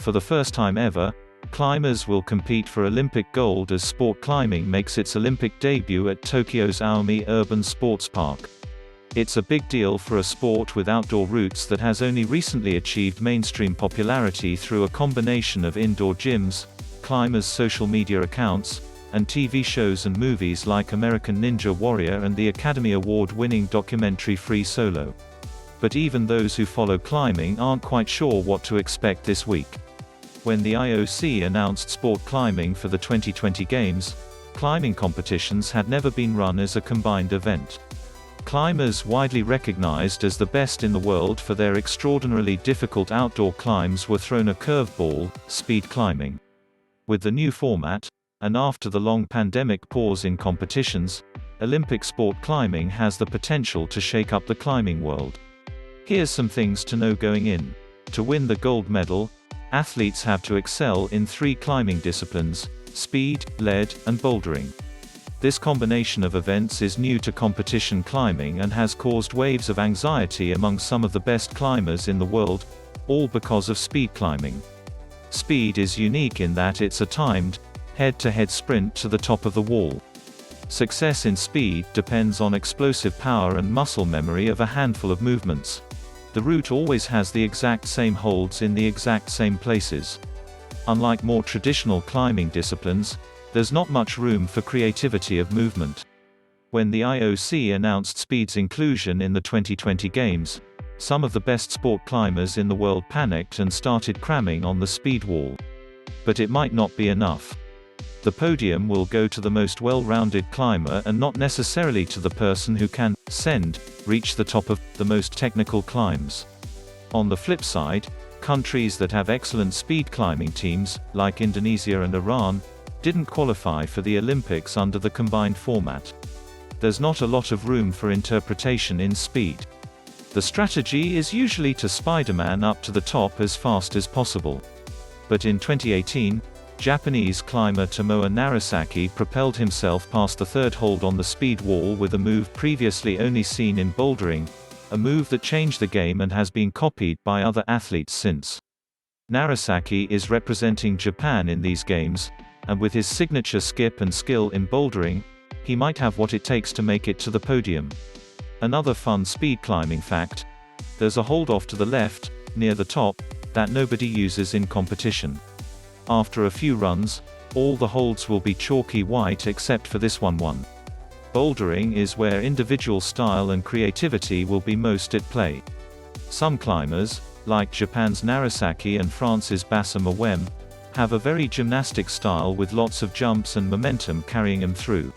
For the first time ever, climbers will compete for Olympic gold as sport climbing makes its Olympic debut at Tokyo's Aomi Urban Sports Park. It's a big deal for a sport with outdoor roots that has only recently achieved mainstream popularity through a combination of indoor gyms, climbers' social media accounts, and TV shows and movies like American Ninja Warrior and the Academy Award-winning documentary Free Solo. But even those who follow climbing aren't quite sure what to expect this week. When the IOC announced sport climbing for the 2020 Games, climbing competitions had never been run as a combined event. Climbers widely recognized as the best in the world for their extraordinarily difficult outdoor climbs were thrown a curveball: speed climbing. With the new format, and after the long pandemic pause in competitions, Olympic sport climbing has the potential to shake up the climbing world. Here's some things to know going in. To win the gold medal, athletes have to excel in 3 climbing disciplines: speed, lead, and bouldering. This combination of events is new to competition climbing and has caused waves of anxiety among some of the best climbers in the world, all because of speed climbing. Speed is unique in that it's a timed, head-to-head sprint to the top of the wall. Success in speed depends on explosive power and muscle memory of a handful of movements. The route always has the exact same holds in the exact same places. Unlike more traditional climbing disciplines, there's not much room for creativity of movement. When the IOC announced speed's inclusion in the 2020 Games, some of the best sport climbers in the world panicked and started cramming on the speed wall. But it might not be enough. The podium will go to the most well-rounded climber and not necessarily to the person who can reach the top of the most technical climbs. On the flip side, countries that have excellent speed climbing teams, like Indonesia and Iran, didn't qualify for the Olympics under the combined format. There's not a lot of room for interpretation in speed. The strategy is usually to Spider-Man up to the top as fast as possible. But in 2018, Japanese climber Tomoa Narasaki propelled himself past the third hold on the speed wall with a move previously only seen in bouldering, a move that changed the game and has been copied by other athletes since. Narasaki is representing Japan in these games, and with his signature skip and skill in bouldering, he might have what it takes to make it to the podium. Another fun speed climbing fact: there's a hold off to the left, near the top, that nobody uses in competition. After a few runs, all the holds will be chalky white except for this one. Bouldering is where individual style and creativity will be most at play. Some climbers, like Japan's Narasaki and France's Bassa Mwem, have a very gymnastic style with lots of jumps and momentum carrying them through.